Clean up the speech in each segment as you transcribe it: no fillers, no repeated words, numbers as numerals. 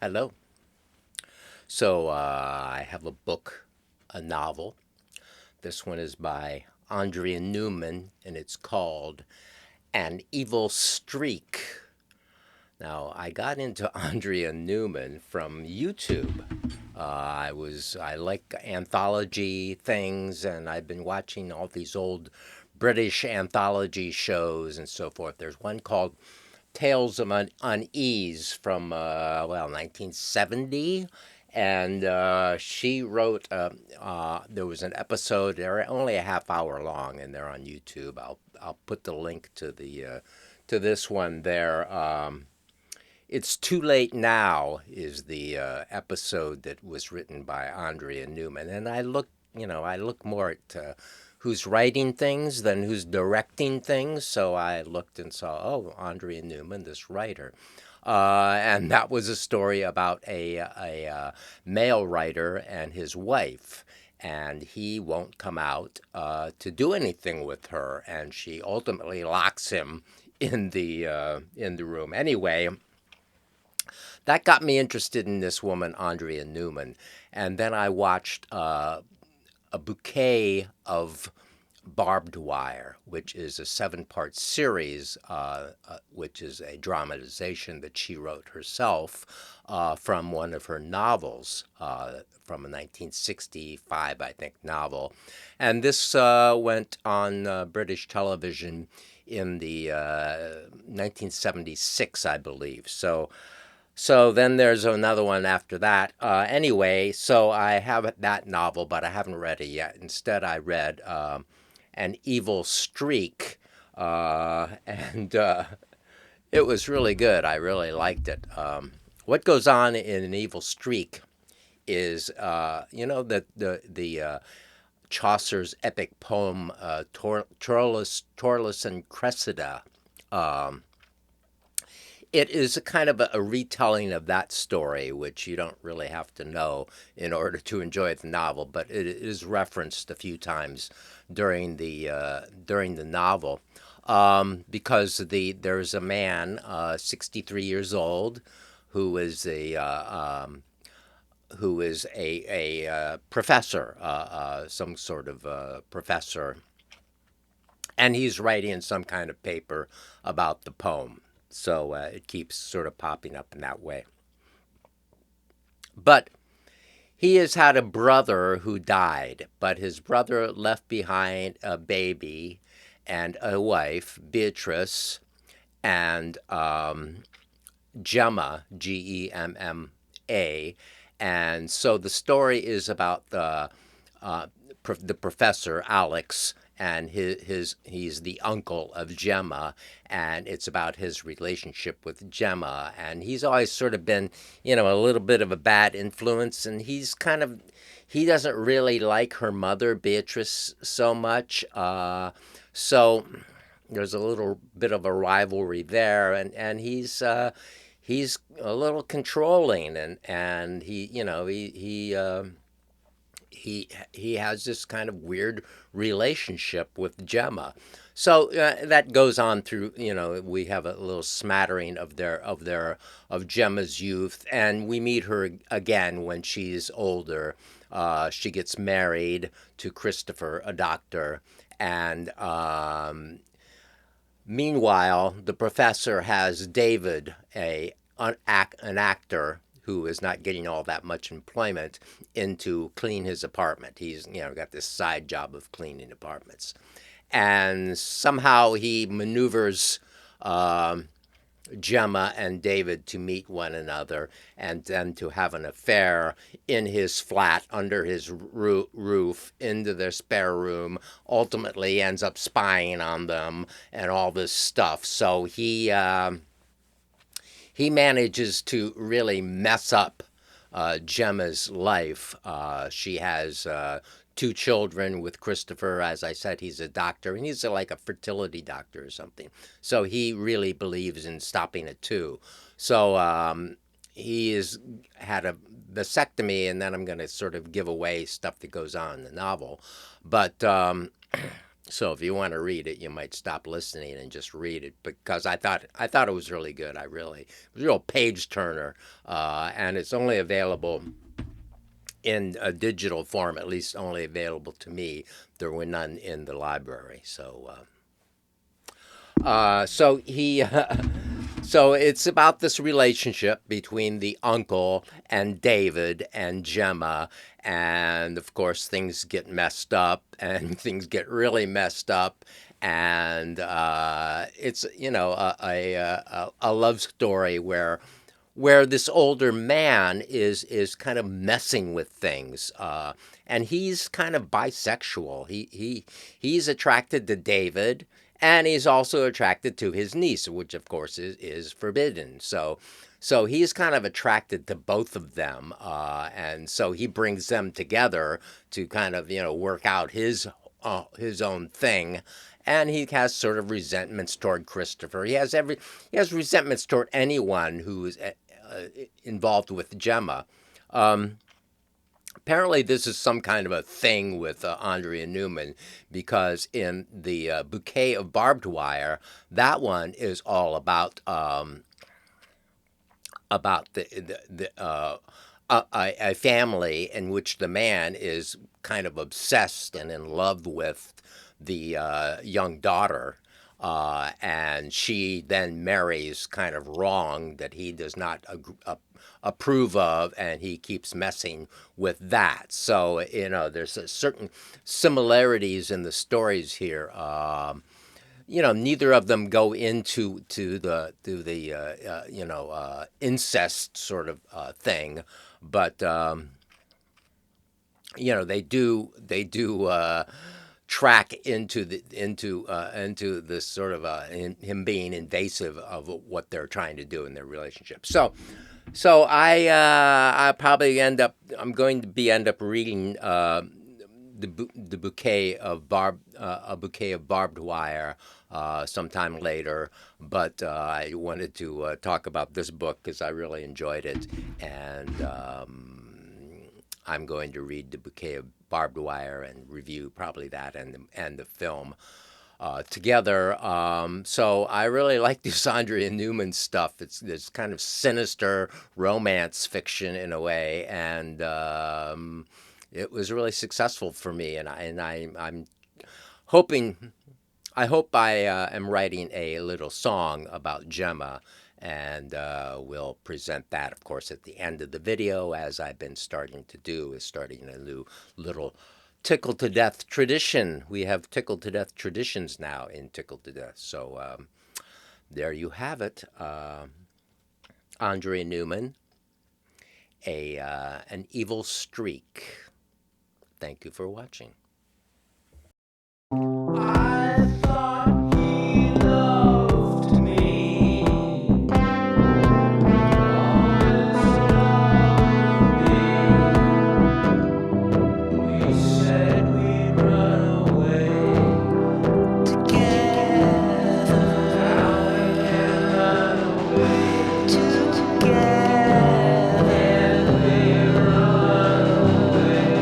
Hello. I have a book, a novel. This one is by Andrea Newman, and it's called An Evil Streak. Now, I got into Andrea Newman from YouTube. I like anthology things, and I've been watching all these old British anthology shows and so forth. There's one called Tales of Unease from 1970, and she wrote. There was an episode. They're only a half hour long, and they're on YouTube. I'll put the link to this one there. It's Too Late Now is the episode that was written by Andrea Newman, and I look more at who's writing things than who's directing things. So I looked and saw, oh, Andrea Newman, this writer. And that was a story about a male writer and his wife. And he won't come out to do anything with her, and she ultimately locks him in the room. Anyway, that got me interested in this woman, Andrea Newman. And then I watched A Bouquet of Barbed Wire, which is a seven-part series, which is a dramatization that she wrote herself from one of her novels, from a 1965, I think, novel. And this went on British television in the 1976, I believe. So then there's another one after that. Anyway, so I have that novel, but I haven't read it yet. Instead, I read An Evil Streak, and it was really good. I really liked it. What goes on in An Evil Streak is, that the Chaucer's epic poem Torlus and Cressida. Um, it is a kind of a retelling of that story, which you don't really have to know in order to enjoy the novel, but it is referenced a few times during the novel, because there's a man, 63 years old, who is a professor, some sort of professor, and he's writing some kind of paper about the poem. So it keeps sort of popping up in that way. But he has had a brother who died, but his brother left behind a baby and a wife, Beatrice, and Gemma, Gemma. And so the story is about uh, the professor Alex, and he's the uncle of Gemma, and it's about his relationship with Gemma, and he's always sort of been, a little bit of a bad influence, and he doesn't really like her mother Beatrice so much, so there's a little bit of a rivalry there, and he's a little controlling, and he has this kind of weird relationship with Gemma. So that goes on through. We have a little smattering of Gemma's youth, and we meet her again when she's older. She gets married to Christopher, a doctor, and meanwhile, the professor has David, an actor who is not getting all that much employment, in to clean his apartment. He's got this side job of cleaning apartments, and somehow he maneuvers Gemma and David to meet one another and then to have an affair in his flat under his roof into their spare room. Ultimately, ends up spying on them and all this stuff. So he manages to really mess up Gemma's life. She has two children with Christopher. As I said, he's a doctor, and he's like a fertility doctor or something. So he really believes in stopping it too. So he has had a vasectomy, and then I'm going to sort of give away stuff that goes on in the novel. But So if you want to read it, you might stop listening and just read it because I thought it was really good. It was a real page turner, and it's only available in a digital form, at least only available to me. There were none in the library, so he so it's about this relationship between the uncle and David and Gemma, and of course things get messed up and things get really messed up, and it's a love story where this older man is kind of messing with things, and he's kind of bisexual. He's attracted to David, and he's also attracted to his niece, which of course is forbidden. So he's kind of attracted to both of them, and so he brings them together to kind of work out his own thing. And he has sort of resentments toward Christopher. He has resentments toward anyone who is involved with Gemma. Apparently, this is some kind of a thing with Andrea Newman, because in the Bouquet of Barbed Wire, that one is all about a family in which the man is kind of obsessed and in love with the young daughter. And she then marries kind of wrong that he does not approve of, and he keeps messing with that. So, there's a certain similarities in the stories here. Neither of them go into the incest sort of thing, but they do track into this sort of him being invasive of what they're trying to do in their relationship. So I probably I'm going to end up reading the bouquet of barbed wire sometime later, but I wanted to talk about this book because I really enjoyed it, and I'm going to read the bouquet of barbed wire and review probably that and the film together. So I really like this Andrea Newman stuff. It's kind of sinister romance fiction in a way, and it was really successful for me. I'm hoping. I hope I am writing a little song about Gemma, and we'll present that, of course, at the end of the video, as I've been starting to do, is starting a new little Tickle to Death tradition. We have Tickle to Death traditions now in Tickle to Death. So there you have it. Andrea Newman, an evil streak. Thank you for watching. I thought he loved me. We said we'd run away together. Now we can run away together. And we run away.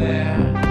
anywhere.